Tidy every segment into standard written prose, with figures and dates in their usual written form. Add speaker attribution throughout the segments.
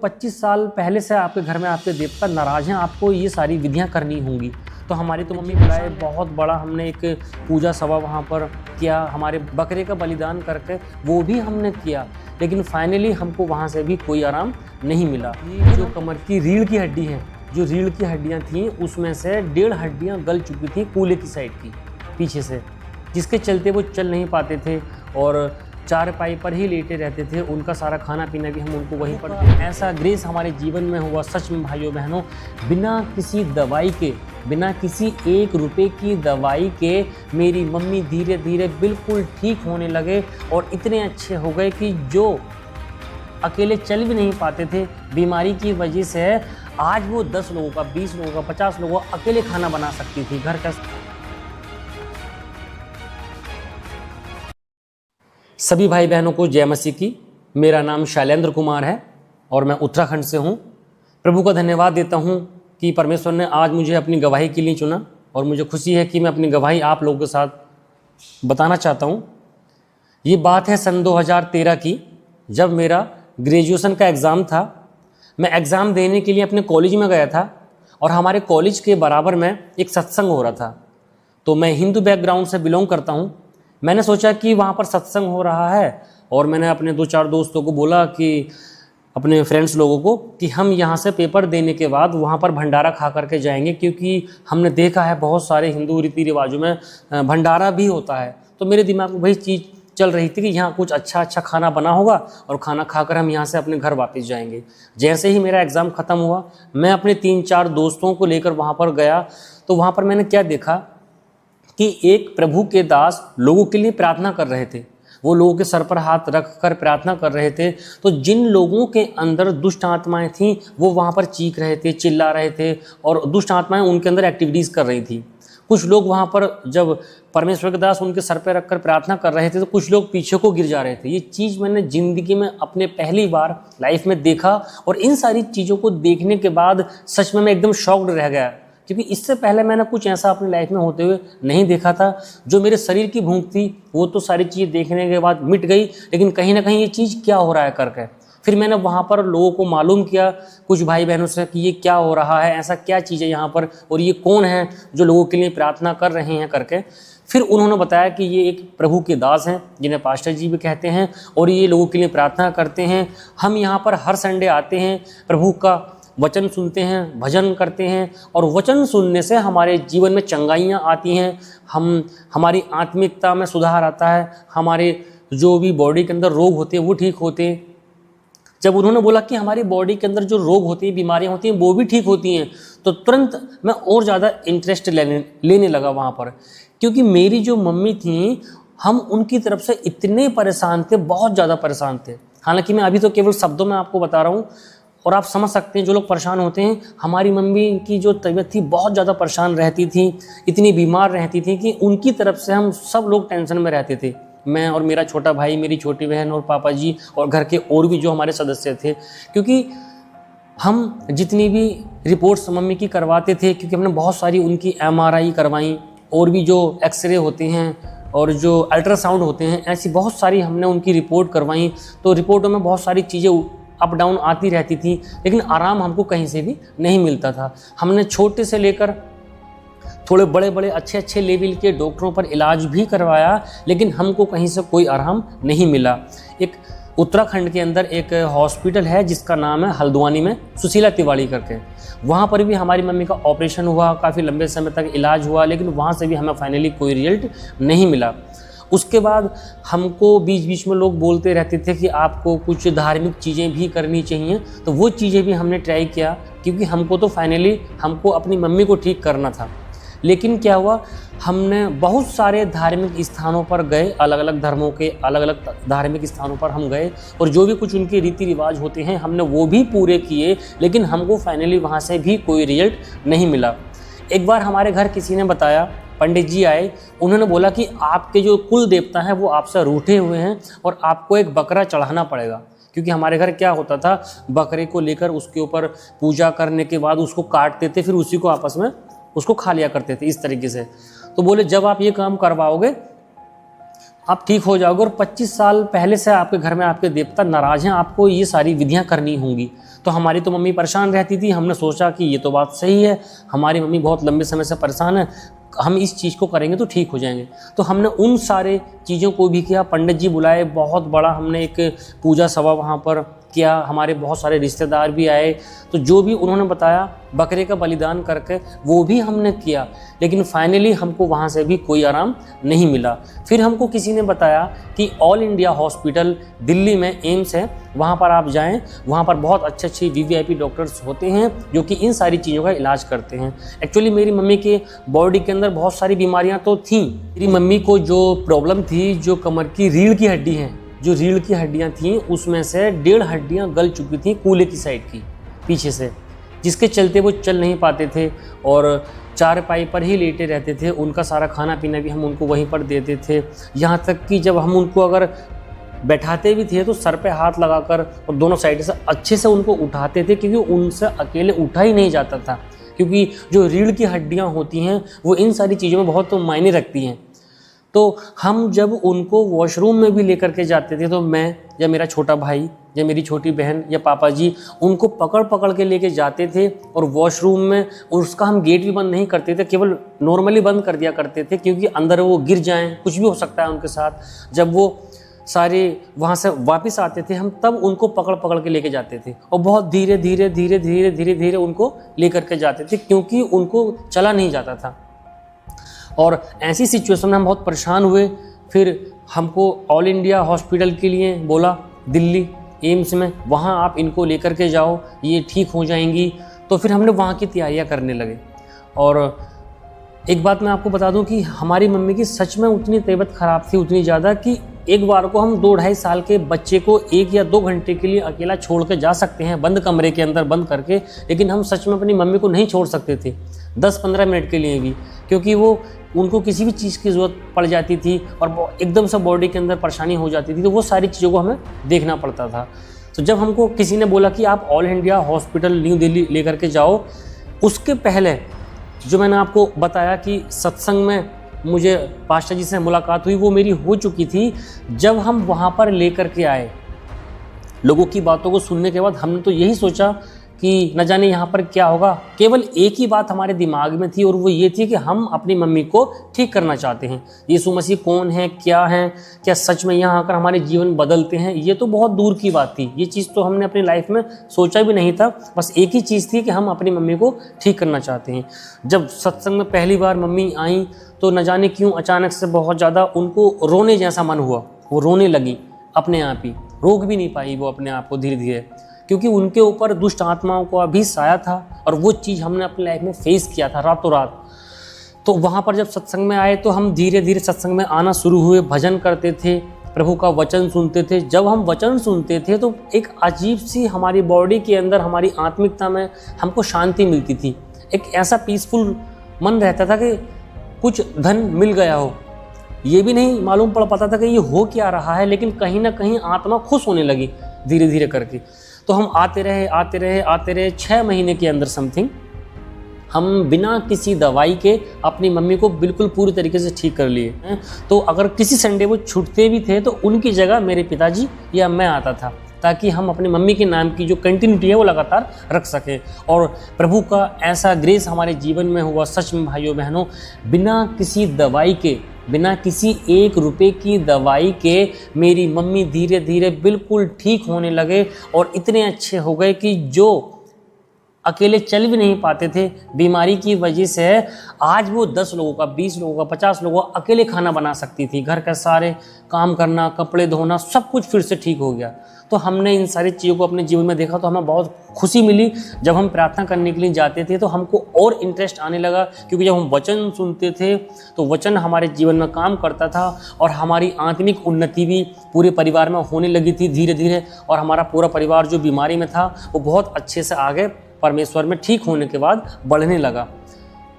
Speaker 1: 25 साल पहले से आपके घर में आपके देवता नाराज़ हैं, आपको ये सारी विधियां करनी होंगी। तो हमारी तो मम्मी बुलाए, बहुत बड़ा हमने एक पूजा सभा वहाँ पर किया, हमारे बकरे का बलिदान करके वो भी हमने किया, लेकिन फाइनली हमको वहाँ से भी कोई आराम नहीं मिला। ये जो कमर की रीढ़ की हड्डी है, जो रीढ़ की हड्डियाँ थीं उसमें से 1.5 हड्डियाँ गल चुकी थी कूल्हे की साइड की पीछे से, जिसके चलते वो चल नहीं पाते थे और चारपाई पर ही लेटे रहते थे। उनका सारा खाना पीना भी हम उनको वहीं पर देते। ऐसा ग्रेस हमारे जीवन में हुआ, सच में भाइयों बहनों, बिना किसी दवाई के, बिना किसी 1 रुपए की दवाई के मेरी मम्मी धीरे धीरे बिल्कुल ठीक होने लगे और इतने अच्छे हो गए कि जो अकेले चल भी नहीं पाते थे बीमारी की वजह से, आज वो 10 लोगों का, 20 लोगों का, 50 लोगों का अकेले खाना बना सकती थी घर का। सभी भाई बहनों को जय मसीह की। मेरा नाम शैलेंद्र कुमार है और मैं उत्तराखंड से हूँ। प्रभु का धन्यवाद देता हूँ कि परमेश्वर ने आज मुझे अपनी गवाही के लिए चुना और मुझे खुशी है कि मैं अपनी गवाही आप लोगों के साथ बताना चाहता हूँ। ये बात है सन 2013 की, जब मेरा ग्रेजुएशन का एग्ज़ाम था। मैं एग्ज़ाम देने के लिए अपने कॉलेज में गया था और हमारे कॉलेज के बराबर में एक सत्संग हो रहा था। तो मैं हिंदू बैकग्राउंड से बिलोंग करता हूँ। मैंने सोचा कि वहाँ पर सत्संग हो रहा है और मैंने अपने 2-4 दोस्तों को बोला कि अपने फ्रेंड्स लोगों को कि हम यहाँ से पेपर देने के बाद वहाँ पर भंडारा खा करके जाएंगे, क्योंकि हमने देखा है बहुत सारे हिंदू रीति रिवाजों में भंडारा भी होता है। तो मेरे दिमाग में वही चीज़ चल रही थी कि यहाँ कुछ अच्छा खाना बना होगा और खाना खाकर हम यहाँ से अपने घर वापस जाएंगे। जैसे ही मेरा एग्ज़ाम ख़त्म हुआ, मैं अपने 3-4 दोस्तों को लेकर वहाँ पर गया। तो वहाँ पर मैंने क्या देखा कि एक प्रभु के दास लोगों के लिए प्रार्थना कर रहे थे। वो लोगों के सर पर हाथ रख कर प्रार्थना कर रहे थे। तो जिन लोगों के अंदर दुष्ट आत्माएं थीं वो वहाँ पर चीख रहे थे, चिल्ला रहे थे और दुष्ट आत्माएं उनके अंदर एक्टिविटीज़ कर रही थी। कुछ लोग वहाँ पर जब परमेश्वर के दास उनके सर पर रख कर प्रार्थना कर रहे थे तो कुछ लोग पीछे को गिर जा रहे थे। ये चीज़ मैंने ज़िंदगी में अपने पहली बार लाइफ में देखा और इन सारी चीज़ों को देखने के बाद सच में मैं एकदम शॉक्ड रह गया, क्योंकि इससे पहले मैंने कुछ ऐसा अपनी लाइफ में होते हुए नहीं देखा था। जो मेरे शरीर की भूख थी वो तो सारी चीज़ें देखने के बाद मिट गई, लेकिन कहीं ना कहीं ये चीज़ क्या हो रहा है करके फिर मैंने वहाँ पर लोगों को मालूम किया, कुछ भाई बहनों से, कि ये क्या हो रहा है, ऐसा क्या चीज़ है यहाँ पर और ये कौन है जो लोगों के लिए प्रार्थना कर रहे हैं करके। फिर उन्होंने बताया कि ये एक प्रभु के दास हैं जिन्हें पास्टर जी भी कहते हैं और ये लोगों के लिए प्रार्थना करते हैं। हम यहाँ पर हर संडे आते हैं, प्रभु का वचन सुनते हैं, भजन करते हैं और वचन सुनने से हमारे जीवन में चंगाइयाँ आती हैं, हमारी आत्मिकता में सुधार आता है, हमारे जो भी बॉडी के अंदर रोग होते हैं वो ठीक होते हैं। जब उन्होंने बोला कि हमारी बॉडी के अंदर जो रोग होती हैं, बीमारियाँ होती हैं, वो भी ठीक होती हैं, तो तुरंत मैं और ज़्यादा इंटरेस्ट लेने लगा वहाँ पर, क्योंकि मेरी जो मम्मी थी, हम उनकी तरफ से इतने परेशान थे, बहुत ज़्यादा परेशान थे। हालांकि मैं अभी तो केवल शब्दों में आपको बता रहा हूँ और आप समझ सकते हैं जो लोग परेशान होते हैं। हमारी मम्मी की जो तबीयत थी बहुत ज़्यादा परेशान रहती थी, इतनी बीमार रहती थी कि उनकी तरफ से हम सब लोग टेंशन में रहते थे। मैं और मेरा छोटा भाई, मेरी छोटी बहन और पापा जी और घर के और भी जो हमारे सदस्य थे, क्योंकि हम जितनी भी रिपोर्ट्स मम्मी की करवाते थे, क्योंकि हमने बहुत सारी उनकी MRI करवाई और भी जो एक्सरे होते हैं और जो अल्ट्रासाउंड होते हैं, ऐसी बहुत सारी हमने उनकी रिपोर्ट करवाई। तो रिपोर्टों में बहुत सारी चीज़ें अप डाउन आती रहती थी, लेकिन आराम हमको कहीं से भी नहीं मिलता था। हमने छोटे से लेकर थोड़े बड़े बड़े अच्छे लेवल के डॉक्टरों पर इलाज भी करवाया, लेकिन हमको कहीं से कोई आराम नहीं मिला। एक उत्तराखंड के अंदर एक हॉस्पिटल है जिसका नाम है हल्द्वानी में, सुशीला तिवारी करके, वहाँ पर भी हमारी मम्मी का ऑपरेशन हुआ, काफ़ी लंबे समय तक इलाज हुआ, लेकिन वहाँ से भी हमें फाइनली कोई रिजल्ट नहीं मिला। उसके बाद हमको बीच बीच में लोग बोलते रहते थे कि आपको कुछ धार्मिक चीज़ें भी करनी चाहिए, तो वो चीज़ें भी हमने ट्राई किया, क्योंकि हमको तो फाइनली हमको अपनी मम्मी को ठीक करना था। लेकिन क्या हुआ, हमने बहुत सारे धार्मिक स्थानों पर गए, अलग अलग धर्मों के अलग अलग धार्मिक स्थानों पर हम गए और जो भी कुछ उनके रीति रिवाज होते हैं हमने वो भी पूरे किए, लेकिन हमको फाइनली वहाँ से भी कोई रिजल्ट नहीं मिला। एक बार हमारे घर किसी ने बताया, पंडित जी आए, उन्होंने बोला कि आपके जो कुल देवता हैं वो आपसे रूठे हुए हैं और आपको एक बकरा चढ़ाना पड़ेगा। क्योंकि हमारे घर क्या होता था, बकरे को लेकर उसके ऊपर पूजा करने के बाद उसको काटते थे, फिर उसी को आपस में उसको खा लिया करते थे इस तरीके से। तो बोले जब आप ये काम करवाओगे आप ठीक हो जाओगे और 25 साल पहले से आपके घर में आपके देवता नाराज़ हैं, आपको ये सारी विधियां करनी होंगी। तो हमारी तो मम्मी परेशान रहती थी, हमने सोचा कि ये तो बात सही है, हमारी मम्मी बहुत लंबे समय से परेशान है, हम इस चीज़ को करेंगे तो ठीक हो जाएंगे। तो हमने उन सारे चीज़ों को भी किया, पंडित जी बुलाए, बहुत बड़ा हमने एक पूजा सभा वहाँ पर किया, हमारे बहुत सारे रिश्तेदार भी आए। तो जो भी उन्होंने बताया बकरे का बलिदान करके वो भी हमने किया, लेकिन फाइनली हमको वहाँ से भी कोई आराम नहीं मिला। फिर हमको किसी ने बताया कि ऑल इंडिया हॉस्पिटल दिल्ली में एम्स है, वहाँ पर आप जाएं, वहाँ पर बहुत अच्छे अच्छे वीवीआईपी डॉक्टर्स होते हैं जो कि इन सारी चीज़ों का इलाज करते हैं। एक्चुअली मेरी मम्मी के बॉडी के अंदर बहुत सारी बीमारियाँ तो थीं। मेरी मम्मी को जो प्रॉब्लम थी, जो कमर की रीढ़ की हड्डी है, जो रीढ़ की हड्डियां थीं उसमें से 1.5 हड्डियां गल चुकी थी कूल्हे की साइड की पीछे से, जिसके चलते वो चल नहीं पाते थे और चारपाई पर ही लेटे रहते थे। उनका सारा खाना पीना भी हम उनको वहीं पर देते थे, यहाँ तक कि जब हम उनको अगर बैठाते भी थे तो सर पे हाथ लगाकर और दोनों साइड से अच्छे से उनको उठाते थे, क्योंकि उनसे अकेले उठा ही नहीं जाता था, क्योंकि जो रीढ़ की हड्डियाँ होती हैं वो इन सारी चीज़ों में बहुत मायने रखती हैं। तो हम जब उनको वॉशरूम में भी लेकर के जाते थे तो मैं या मेरा छोटा भाई या मेरी छोटी बहन या पापा जी उनको पकड़ पकड़ के लेके जाते थे और वॉशरूम में उसका हम गेट भी बंद नहीं करते थे, केवल नॉर्मली बंद कर दिया करते थे, क्योंकि अंदर वो गिर जाएं, कुछ भी हो सकता है उनके साथ। जब वो सारे वहाँ से वापस आते थे हम तब उनको पकड़ पकड़ के लेके जाते थे और बहुत धीरे धीरे धीरे धीरे धीरे धीरे उनको लेकर के जाते थे, क्योंकि उनको चला नहीं जाता था। और ऐसी सिचुएशन में हम बहुत परेशान हुए। फिर हमको ऑल इंडिया हॉस्पिटल के लिए बोला, दिल्ली एम्स में, वहाँ आप इनको लेकर के जाओ, ये ठीक हो जाएंगी। तो फिर हमने वहाँ की तैयारियाँ करने लगे। और एक बात मैं आपको बता दूं कि हमारी मम्मी की सच में उतनी तबीयत ख़राब थी, उतनी ज़्यादा कि एक बार को हम 2-2.5 साल के बच्चे को 1 या 2 घंटे के लिए अकेला छोड़ के जा सकते हैं, बंद कमरे के अंदर बंद करके, लेकिन हम सच में अपनी मम्मी को नहीं छोड़ सकते थे 10-15 मिनट के लिए भी, क्योंकि वो उनको किसी भी चीज़ की ज़रूरत पड़ जाती थी और एकदम से बॉडी के अंदर परेशानी हो जाती थी, तो वो सारी चीज़ों को हमें देखना पड़ता था। तो जब हमको किसी ने बोला कि आप all India hospital new Delhi लेकर के जाओ, उसके पहले जो मैंने आपको बताया कि सत्संग में मुझे पास्टर जी से मुलाकात हुई, वो मेरी हो चुकी थी। जब हम वहाँ पर लेकर के आए, लोगों की बातों को सुनने के बाद हमने तो यही सोचा कि न जाने यहाँ पर क्या होगा। केवल एक ही बात हमारे दिमाग में थी और वो ये थी कि हम अपनी मम्मी को ठीक करना चाहते हैं। यीशु मसीह कौन है, क्या सच में यहाँ आकर हमारे जीवन बदलते हैं, ये तो बहुत दूर की बात थी। ये चीज़ तो हमने अपनी लाइफ में सोचा भी नहीं था। बस एक ही चीज़ थी कि हम अपनी मम्मी को ठीक करना चाहते हैं। जब सत्संग में पहली बार मम्मी आई तो न जाने क्यों अचानक से बहुत ज़्यादा उनको रोने जैसा मन हुआ। वो रोने लगी अपने आप ही, रोक भी नहीं पाई वो अपने आप को धीरे धीरे, क्योंकि उनके ऊपर दुष्ट आत्माओं का भी साया था और वो चीज़ हमने अपनी लाइफ में फेस किया था रातों रात। तो वहाँ पर जब सत्संग में आए तो हम धीरे धीरे सत्संग में आना शुरू हुए, भजन करते थे, प्रभु का वचन सुनते थे। जब हम वचन सुनते थे तो एक अजीब सी हमारी बॉडी के अंदर, हमारी आत्मिकता में हमको शांति मिलती थी। एक ऐसा पीसफुल मन रहता था कि कुछ धन मिल गया हो। ये भी नहीं मालूम पड़ पाता था कि ये हो क्या रहा है, लेकिन कहीं ना कहीं आत्मा खुश होने लगी धीरे धीरे करके। तो हम आते रहे 6 महीने के अंदर समथिंग हम बिना किसी दवाई के अपनी मम्मी को बिल्कुल पूरी तरीके से ठीक कर लिए हैं। तो अगर किसी संडे वो छूटते भी थे तो उनकी जगह मेरे पिताजी या मैं आता था, ताकि हम अपनी मम्मी के नाम की जो कंटिन्यूटी है वो लगातार रख सकें। और प्रभु का ऐसा ग्रेस हमारे जीवन में हुआ, सच में भाइयों बहनों, बिना किसी दवाई के, बिना किसी 1 रुपए की दवाई के मेरी मम्मी धीरे धीरे बिल्कुल ठीक होने लगे और इतने अच्छे हो गए कि जो अकेले चल भी नहीं पाते थे बीमारी की वजह से, आज वो 10 लोगों का, 20 लोगों का, 50 लोगों का अकेले खाना बना सकती थी। घर का सारे काम करना, कपड़े धोना, सब कुछ फिर से ठीक हो गया। तो हमने इन सारी चीज़ों को अपने जीवन में देखा तो हमें बहुत खुशी मिली। जब हम प्रार्थना करने के लिए जाते थे तो हमको और इंटरेस्ट आने लगा, क्योंकि जब हम वचन सुनते थे तो वचन हमारे जीवन में काम करता था और हमारी आत्मिक उन्नति भी पूरे परिवार में होने लगी थी धीरे धीरे। और हमारा पूरा परिवार जो बीमारी में था वो बहुत अच्छे से आगे परमेश्वर में ठीक होने के बाद बढ़ने लगा।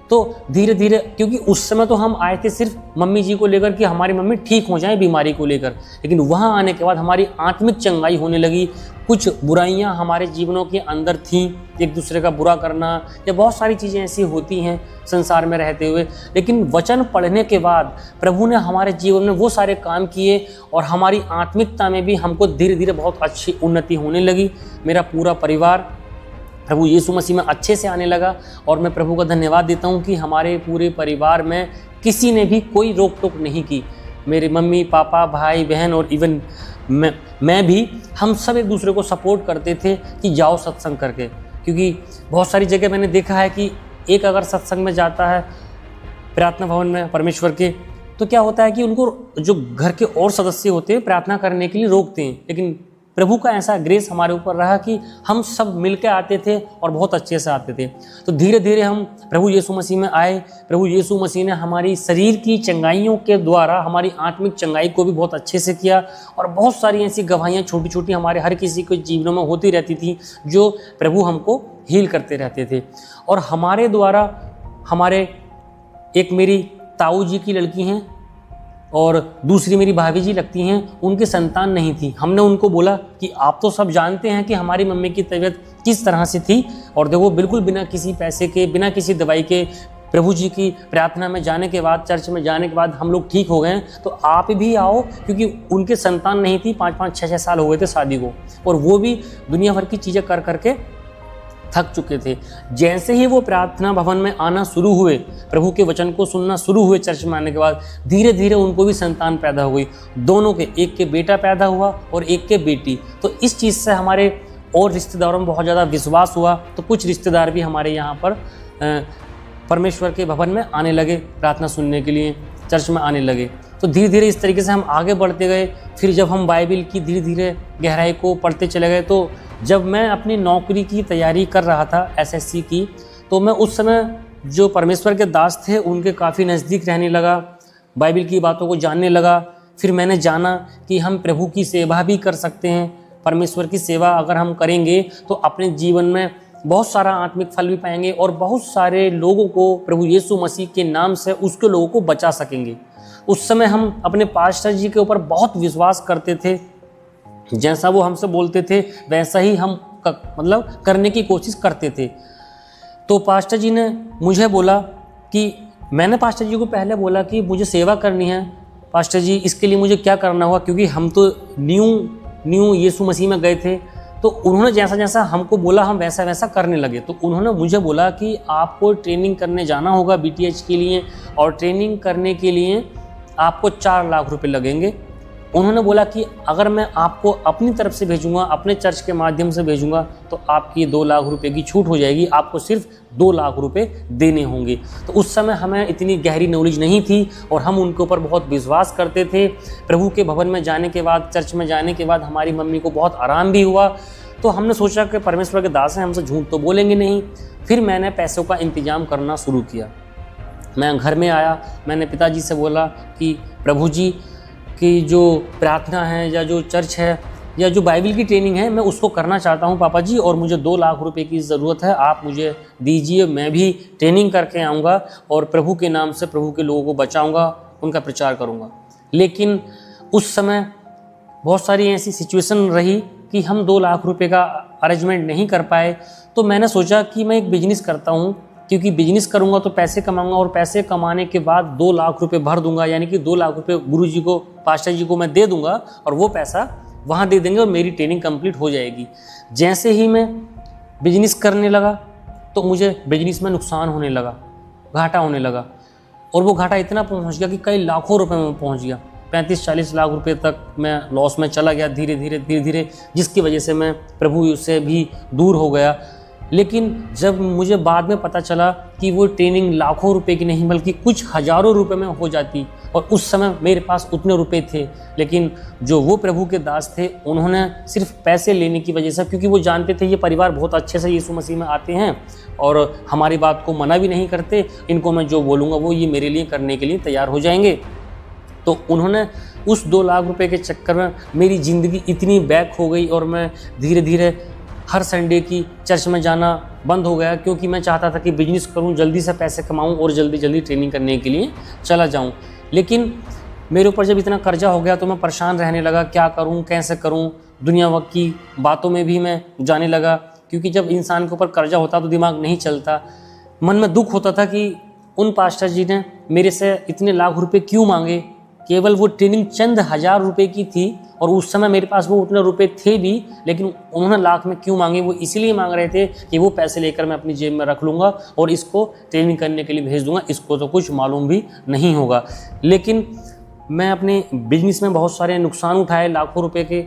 Speaker 1: तो धीरे धीरे, क्योंकि उस समय तो हम आए थे सिर्फ मम्मी जी को लेकर कि हमारी मम्मी ठीक हो जाए बीमारी को लेकर, लेकिन वहाँ आने के बाद हमारी आत्मिक चंगाई होने लगी। कुछ बुराइयाँ हमारे जीवनों के अंदर थीं, एक दूसरे का बुरा करना या बहुत सारी चीज़ें ऐसी होती हैं संसार में रहते हुए, लेकिन वचन पढ़ने के बाद प्रभु ने हमारे जीवन में वो सारे काम किए और हमारी आत्मिकता में भी हमको धीरे धीरे बहुत अच्छी उन्नति होने लगी। मेरा पूरा परिवार प्रभु यीशु मसीह में अच्छे से आने लगा और मैं प्रभु का धन्यवाद देता हूँ कि हमारे पूरे परिवार में किसी ने भी कोई रोक टोक नहीं की। मेरे मम्मी पापा भाई बहन और इवन मैं भी, हम सब एक दूसरे को सपोर्ट करते थे कि जाओ सत्संग करके, क्योंकि बहुत सारी जगह मैंने देखा है कि एक अगर सत्संग में जाता है प्रार्थना भवन में परमेश्वर के, तो क्या होता है कि उनको जो घर के और सदस्य होते हैं प्रार्थना करने के लिए रोकते हैं, लेकिन प्रभु का ऐसा ग्रेस हमारे ऊपर रहा कि हम सब मिलकर आते थे और बहुत अच्छे से आते थे। तो धीरे धीरे हम प्रभु यीशु मसीह में आए। प्रभु यीशु मसीह ने हमारी शरीर की चंगाइयों के द्वारा हमारी आत्मिक चंगाई को भी बहुत अच्छे से किया और बहुत सारी ऐसी गवाहियाँ छोटी छोटी हमारे हर किसी के जीवनों में होती रहती थी जो प्रभु हमको हील करते रहते थे। और हमारे द्वारा हमारे एक मेरी ताऊ जी की लड़की हैं और दूसरी मेरी भाभी जी लगती हैं, उनकी संतान नहीं थी। हमने उनको बोला कि आप तो सब जानते हैं कि हमारी मम्मी की तबीयत किस तरह से थी, और देखो बिल्कुल बिना किसी पैसे के, बिना किसी दवाई के, प्रभु जी की प्रार्थना में जाने के बाद, चर्च में जाने के बाद हम लोग ठीक हो गए हैं, तो आप भी आओ, क्योंकि उनके संतान नहीं थी। 5-5, 6-6 साल हो गए थे शादी को, और वो भी दुनिया भर की चीज़ें कर करके थक चुके थे। जैसे ही वो प्रार्थना भवन में आना शुरू हुए, प्रभु के वचन को सुनना शुरू हुए, चर्च में आने के बाद धीरे धीरे उनको भी संतान पैदा हो गई। दोनों के, एक के बेटा पैदा हुआ और एक के बेटी। तो इस चीज़ से हमारे और रिश्तेदारों में बहुत ज़्यादा विश्वास हुआ। तो कुछ रिश्तेदार भी हमारे यहाँ पर परमेश्वर के भवन में आने लगे, प्रार्थना सुनने के लिए चर्च में आने लगे। तो धीरे धीरे इस तरीके से हम आगे बढ़ते गए। फिर जब हम बाइबल की धीरे धीरे गहराई को पढ़ते चले गए, तो जब मैं अपनी नौकरी की तैयारी कर रहा था एसएससी की, तो मैं उस समय जो परमेश्वर के दास थे उनके काफ़ी नज़दीक रहने लगा, बाइबल की बातों को जानने लगा। फिर मैंने जाना कि हम प्रभु की सेवा भी कर सकते हैं। परमेश्वर की सेवा अगर हम करेंगे तो अपने जीवन में बहुत सारा आत्मिक फल भी पाएंगे और बहुत सारे लोगों को प्रभु यीशु मसीह के नाम से उसके लोगों को बचा सकेंगे। उस समय हम अपने पास्टर जी के ऊपर बहुत विश्वास करते थे, जैसा वो हमसे बोलते थे वैसा ही हम करने की कोशिश करते थे। तो पास्टर जी ने मुझे बोला कि, मैंने पास्टर जी को पहले बोला कि मुझे सेवा करनी है पास्टर जी, इसके लिए मुझे क्या करना होगा, क्योंकि हम तो न्यू यीशु मसीह में गए थे। तो उन्होंने जैसा जैसा हमको बोला हम वैसा वैसा करने लगे। तो उन्होंने मुझे बोला कि आपको ट्रेनिंग करने जाना होगा बीटीएच के लिए, और ट्रेनिंग करने के लिए आपको 4 लाख रुपए लगेंगे। उन्होंने बोला कि अगर मैं आपको अपनी तरफ से भेजूंगा, अपने चर्च के माध्यम से भेजूंगा, तो आपकी 2 लाख रुपए की छूट हो जाएगी, आपको सिर्फ 2 लाख रुपए देने होंगे। तो उस समय हमें इतनी गहरी नॉलेज नहीं थी और हम उनके ऊपर बहुत विश्वास करते थे। प्रभु के भवन में जाने के बाद, चर्च में जाने के बाद हमारी मम्मी को बहुत आराम भी हुआ। तो हमने सोचा कि परमेश्वर के दास हैं, हमसे झूठ तो बोलेंगे नहीं। फिर मैंने पैसों का इंतजाम करना शुरू किया। मैं घर में आया, मैंने पिताजी से बोला कि प्रभु जी की जो प्रार्थना है या जो चर्च है या जो बाइबल की ट्रेनिंग है, मैं उसको करना चाहता हूँ पापा जी, और मुझे 2 लाख रुपए की ज़रूरत है, आप मुझे दीजिए। मैं भी ट्रेनिंग करके आऊँगा और प्रभु के नाम से प्रभु के लोगों को बचाऊँगा, उनका प्रचार करूँगा। लेकिन उस समय बहुत सारी ऐसी सिचुएशन रही कि हम 2 लाख रुपए का अरेंजमेंट नहीं कर पाए। तो मैंने सोचा कि मैं एक बिजनेस करता हूँ, क्योंकि बिजनेस करूँगा तो पैसे कमाऊँगा और पैसे कमाने के बाद 2 लाख रुपए भर दूंगा, यानी कि 2 लाख रुपए गुरु जी को, पास्टर जी को मैं दे दूंगा और वो पैसा वहाँ दे देंगे और मेरी ट्रेनिंग कंप्लीट हो जाएगी। जैसे ही मैं बिजनेस करने लगा तो मुझे बिजनेस में नुकसान होने लगा, घाटा होने लगा, और वो घाटा इतना पहुँच गया कि कई लाखों रुपये में पहुँच गया। 35-40 लाख रुपए तक मैं लॉस में चला गया धीरे धीरे, जिसकी वजह से मैं प्रभु से भी दूर हो गया। लेकिन जब मुझे बाद में पता चला कि वो ट्रेनिंग लाखों रुपए की नहीं बल्कि कुछ हज़ारों रुपए में हो जाती, और उस समय मेरे पास उतने रुपए थे, लेकिन जो वो प्रभु के दास थे उन्होंने सिर्फ पैसे लेने की वजह से, क्योंकि वो जानते थे ये परिवार बहुत अच्छे से यीशु मसीह में आते हैं और हमारी बात को मना भी नहीं करते, इनको मैं जो बोलूँगा वो ये मेरे लिए करने के लिए तैयार हो जाएंगे। तो उन्होंने उस 2 लाख रुपए के चक्कर में मेरी ज़िंदगी इतनी बैक हो गई और मैं धीरे धीरे हर संडे की चर्च में जाना बंद हो गया, क्योंकि मैं चाहता था कि बिजनेस करूं, जल्दी से पैसे कमाऊं और जल्दी जल्दी ट्रेनिंग करने के लिए चला जाऊं। लेकिन मेरे ऊपर जब इतना कर्जा हो गया तो मैं परेशान रहने लगा, क्या करूं, कैसे करूं। दुनिया वक्त की बातों में भी मैं जाने लगा, क्योंकि जब इंसान के ऊपर कर्जा होता तो दिमाग नहीं चलता। मन में दुख होता था कि उन पास्टर जी ने मेरे से इतने लाख रुपए क्यों मांगे। केवल वो ट्रेनिंग चंद हज़ार रुपए की थी और उस समय मेरे पास वो उतने रुपए थे भी, लेकिन उन्होंने लाख में क्यों मांगे। वो इसीलिए मांग रहे थे कि वो पैसे लेकर मैं अपनी जेब में रख लूँगा और इसको ट्रेनिंग करने के लिए भेज दूँगा, इसको तो कुछ मालूम भी नहीं होगा। लेकिन मैं अपने बिजनेस में बहुत सारे नुकसान उठाए, लाखों रुपए के,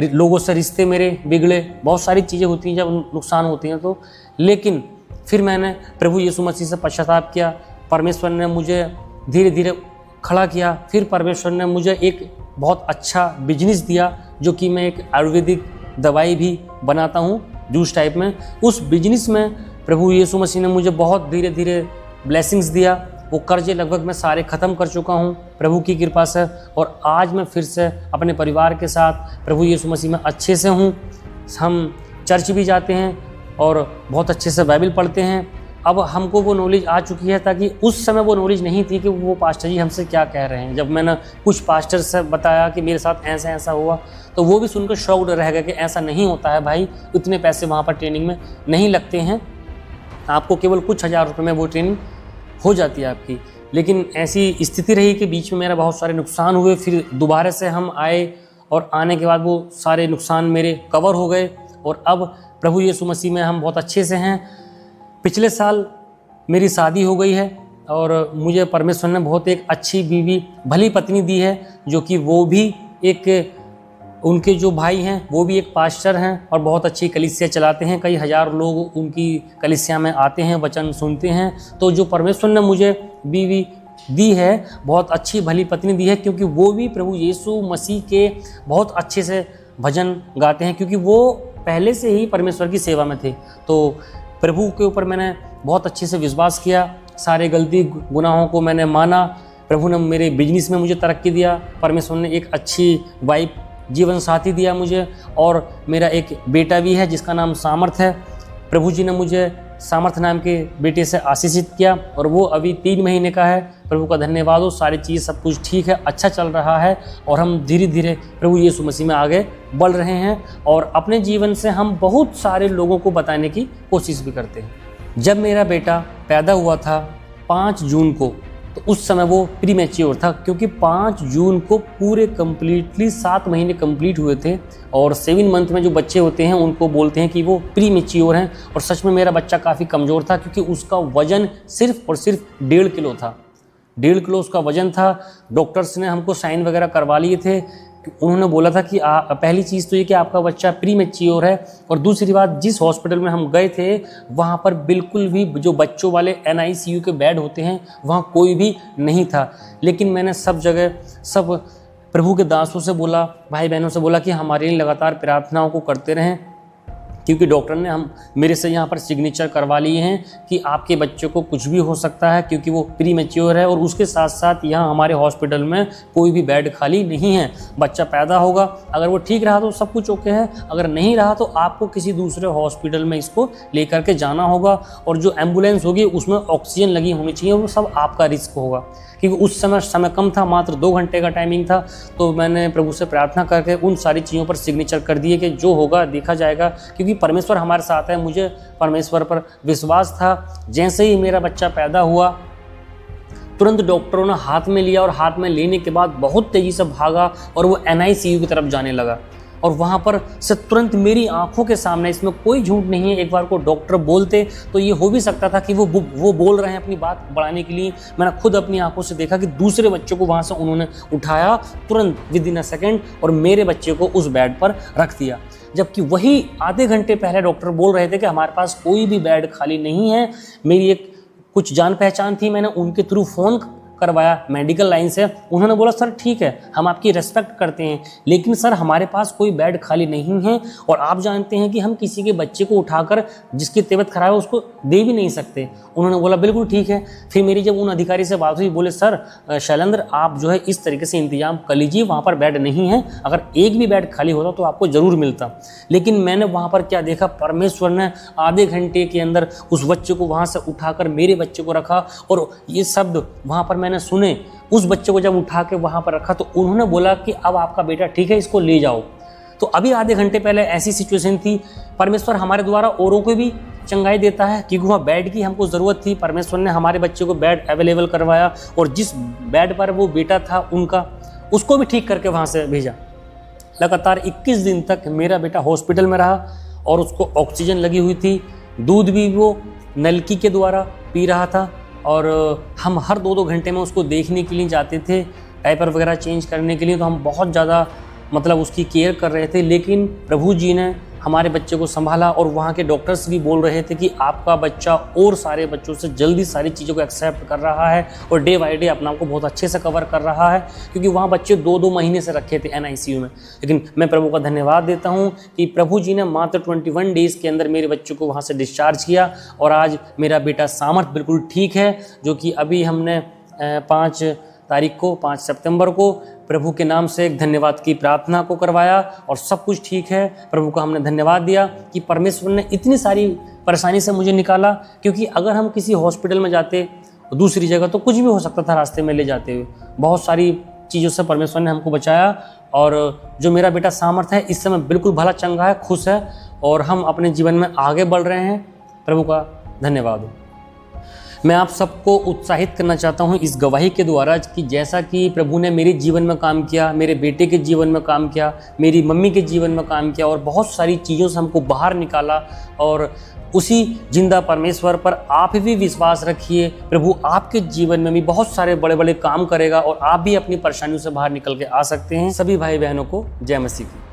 Speaker 1: लोगों से रिश्ते मेरे बिगड़े, बहुत सारी चीज़ें होती हैं जब नुकसान होती हैं तो। लेकिन फिर मैंने प्रभु यीशु मसीह से पश्चाताप किया, परमेश्वर ने मुझे धीरे धीरे खड़ा किया। फिर परमेश्वर ने मुझे एक बहुत अच्छा बिजनेस दिया, जो कि मैं एक आयुर्वेदिक दवाई भी बनाता हूँ, जूस टाइप में। उस बिजनेस में प्रभु यीशु मसीह ने मुझे बहुत धीरे धीरे ब्लेसिंग्स दिया। वो कर्जे लगभग मैं सारे ख़त्म कर चुका हूँ प्रभु की कृपा से, और आज मैं फिर से अपने परिवार के साथ प्रभु यीशु मसीह में अच्छे से हूँ। हम चर्च भी जाते हैं और बहुत अच्छे से बाइबल पढ़ते हैं। अब हमको वो नॉलेज आ चुकी है, ताकि उस समय वो नॉलेज नहीं थी कि वो पास्टर जी हमसे क्या कह रहे हैं। जब मैंने कुछ पास्टर से बताया कि मेरे साथ ऐसा ऐसा हुआ, तो वो भी सुनकर शॉक्ड रह गए कि ऐसा नहीं होता है भाई, इतने पैसे वहाँ पर ट्रेनिंग में नहीं लगते हैं, आपको केवल कुछ हज़ार रुपये में वो ट्रेनिंग हो जाती है आपकी। लेकिन ऐसी स्थिति रही कि बीच में मेरा बहुत सारे नुकसान हुए। फिर दोबारा से हम आए और आने के बाद वो सारे नुकसान मेरे कवर हो गए, और अब प्रभु यीशु मसीह में हम बहुत अच्छे से हैं। पिछले साल मेरी शादी हो गई है और मुझे परमेश्वर ने बहुत एक अच्छी बीवी, भली पत्नी दी है, जो कि वो भी एक, उनके जो भाई हैं वो भी एक पास्टर हैं और बहुत अच्छी कलीसिया चलाते हैं। कई हज़ार लोग उनकी कलीसिया में आते हैं, वचन सुनते हैं। तो जो परमेश्वर ने मुझे बीवी दी है, बहुत अच्छी भली पत्नी दी है, क्योंकि वो भी प्रभु यीशु मसीह के बहुत अच्छे से भजन गाते हैं, क्योंकि वो पहले से ही परमेश्वर की सेवा में थे। तो प्रभु के ऊपर मैंने बहुत अच्छे से विश्वास किया, सारे गलती गुनाहों को मैंने माना। प्रभु ने मेरे बिजनेस में मुझे तरक्की दिया, परमेश्वर ने एक अच्छी वाइफ, जीवन साथी दिया मुझे, और मेरा एक बेटा भी है जिसका नाम सामर्थ है। प्रभु जी ने मुझे सामर्थ नाम के बेटे से आशीषित किया और वो अभी 3 महीने का है। प्रभु का धन्यवाद हो, सारी चीज़ सब कुछ ठीक है, अच्छा चल रहा है, और हम धीरे धीरे प्रभु यीशु मसीह में आगे बढ़ रहे हैं। और अपने जीवन से हम बहुत सारे लोगों को बताने की कोशिश भी करते हैं। जब मेरा बेटा पैदा हुआ था 5 जून को, तो उस समय वो प्री मैच्योर था, क्योंकि 5 जून को पूरे कंप्लीटली 7 महीने कंप्लीट हुए थे। और 7 मंथ में जो बच्चे होते हैं उनको बोलते हैं कि वो प्री मैच्योर हैं। और सच में मेरा बच्चा काफ़ी कमज़ोर था, क्योंकि उसका वज़न सिर्फ और सिर्फ 1.5 किलो था। 1.5 किलो उसका वज़न था। डॉक्टर्स ने हमको साइन वगैरह करवा लिए थे। उन्होंने बोला था कि पहली चीज़ तो ये कि आपका बच्चा प्री मैच्योर है, और दूसरी बात, जिस हॉस्पिटल में हम गए थे वहाँ पर बिल्कुल भी जो बच्चों वाले NICU के बेड होते हैं वहाँ कोई भी नहीं था। लेकिन मैंने सब जगह सब प्रभु के दासों से बोला, भाई बहनों से बोला कि हमारे लिए लगातार प्रार्थनाओं को करते रहें, क्योंकि डॉक्टर ने मेरे से यहाँ पर सिग्नेचर करवा लिए हैं कि आपके बच्चे को कुछ भी हो सकता है, क्योंकि वो प्री मैच्योर है। और उसके साथ साथ यहाँ हमारे हॉस्पिटल में कोई भी बेड खाली नहीं है। बच्चा पैदा होगा, अगर वो ठीक रहा तो सब कुछ ओके है, अगर नहीं रहा तो आपको किसी दूसरे हॉस्पिटल में इसको लेकर के जाना होगा। और जो एम्बुलेंस होगी उसमें ऑक्सीजन लगी होनी चाहिए, वो सब आपका रिस्क होगा, क्योंकि उस समय कम था, मात्र 2 घंटे का टाइमिंग था। तो मैंने प्रभु से प्रार्थना करके उन सारी चीज़ों पर सिग्नेचर कर दिए कि जो होगा देखा जाएगा, क्योंकि परमेश्वर हमारे साथ है। मुझे परमेश्वर पर विश्वास था। जैसे ही मेरा बच्चा पैदा हुआ, तुरंत डॉक्टरों ने हाथ में लिया, और हाथ में लेने के बाद बहुत तेज़ी से भागा और वो NICU की तरफ जाने लगा। और वहाँ पर से तुरंत मेरी आंखों के सामने, इसमें कोई झूठ नहीं है, एक बार को डॉक्टर बोलते तो ये हो भी सकता था कि वो बोल रहे हैं अपनी बात बढ़ाने के लिए। मैंने खुद अपनी आंखों से देखा कि दूसरे बच्चों को वहाँ से उन्होंने उठाया तुरंत विदिन अ सेकेंड, और मेरे बच्चे को उस बेड पर रख दिया। जबकि वही आधे घंटे पहले डॉक्टर बोल रहे थे कि हमारे पास कोई भी बेड खाली नहीं है। मेरी एक कुछ जान पहचान थी, मैंने उनके थ्रू फ़ोन करवाया मेडिकल लाइन से। उन्होंने बोला सर ठीक है, हम आपकी रेस्पेक्ट करते हैं, लेकिन सर हमारे पास कोई बेड खाली नहीं है और आप जानते हैं कि हम किसी के बच्चे को उठाकर जिसकी तबीयत खराब है उसको दे भी नहीं सकते। उन्होंने बोला बिल्कुल ठीक है। फिर मेरी जब उन अधिकारी से बात हुई, बोले सर शैलेंद्र आप जो है इस तरीके से इंतजाम कर लीजिए, वहाँ पर बेड नहीं है, अगर एक भी बेड खाली होता तो आपको ज़रूर मिलता। लेकिन मैंने वहाँ पर क्या देखा, परमेश्वर ने आधे घंटे के अंदर उस बच्चे को वहाँ से उठाकर मेरे बच्चे को रखा और ये शब्द वहाँ पर मैंने सुने। उस बच्चे को जब उठा के वहाँ पर रखा तो उन्होंने बोला कि अब आपका बेटा ठीक है, इसको ले जाओ। तो अभी आधे घंटे पहले ऐसी सिचुएशन थी। परमेश्वर हमारे द्वारा औरों को भी चंगाई देता है, क्योंकि वहाँ बेड की हमको ज़रूरत थी। परमेश्वर ने हमारे बच्चे को बेड अवेलेबल करवाया और जिस बेड पर वो बेटा था उनका, उसको भी ठीक करके वहाँ से भेजा। लगातार 21 दिन तक मेरा बेटा हॉस्पिटल में रहा और उसको ऑक्सीजन लगी हुई थी। दूध भी वो नलकी के द्वारा पी रहा था और हम हर 2-2 घंटे में उसको देखने के लिए जाते थे, डायपर वगैरह चेंज करने के लिए। तो हम बहुत ज़्यादा उसकी केयर कर रहे थे। लेकिन प्रभु जी ने हमारे बच्चे को संभाला और वहाँ के डॉक्टर्स भी बोल रहे थे कि आपका बच्चा और सारे बच्चों से जल्दी सारी चीज़ों को एक्सेप्ट कर रहा है और डे बाई डे अपना को बहुत अच्छे से कवर कर रहा है, क्योंकि वहाँ बच्चे 2-2 महीने से रखे थे NICU में। लेकिन मैं प्रभु का धन्यवाद देता हूँ कि प्रभु जी ने मात्र 21 डेज़ के अंदर मेरे बच्चों को वहाँ से डिस्चार्ज किया और आज मेरा बेटा सामर्थ बिल्कुल ठीक है, जो कि अभी हमने 5 तारीख को 5 सितंबर को प्रभु के नाम से एक धन्यवाद की प्रार्थना को करवाया और सब कुछ ठीक है। प्रभु का हमने धन्यवाद दिया कि परमेश्वर ने इतनी सारी परेशानी से मुझे निकाला, क्योंकि अगर हम किसी हॉस्पिटल में जाते दूसरी जगह तो कुछ भी हो सकता था रास्ते में ले जाते हुए। बहुत सारी चीज़ों से परमेश्वर ने हमको बचाया और जो मेरा बेटा सामर्थ है इस समय बिल्कुल भला चंगा है, खुश है और हम अपने जीवन में आगे बढ़ रहे हैं। प्रभु का धन्यवाद हो। मैं आप सबको उत्साहित करना चाहता हूं इस गवाही के द्वारा कि जैसा कि प्रभु ने मेरे जीवन में काम किया, मेरे बेटे के जीवन में काम किया, मेरी मम्मी के जीवन में काम किया और बहुत सारी चीज़ों से हमको बाहर निकाला, और उसी जिंदा परमेश्वर पर आप भी विश्वास रखिए। प्रभु आपके जीवन में भी बहुत सारे बड़े बड़े काम करेगा और आप भी अपनी परेशानियों से बाहर निकल के आ सकते हैं। सभी भाई बहनों को जय मसीह की।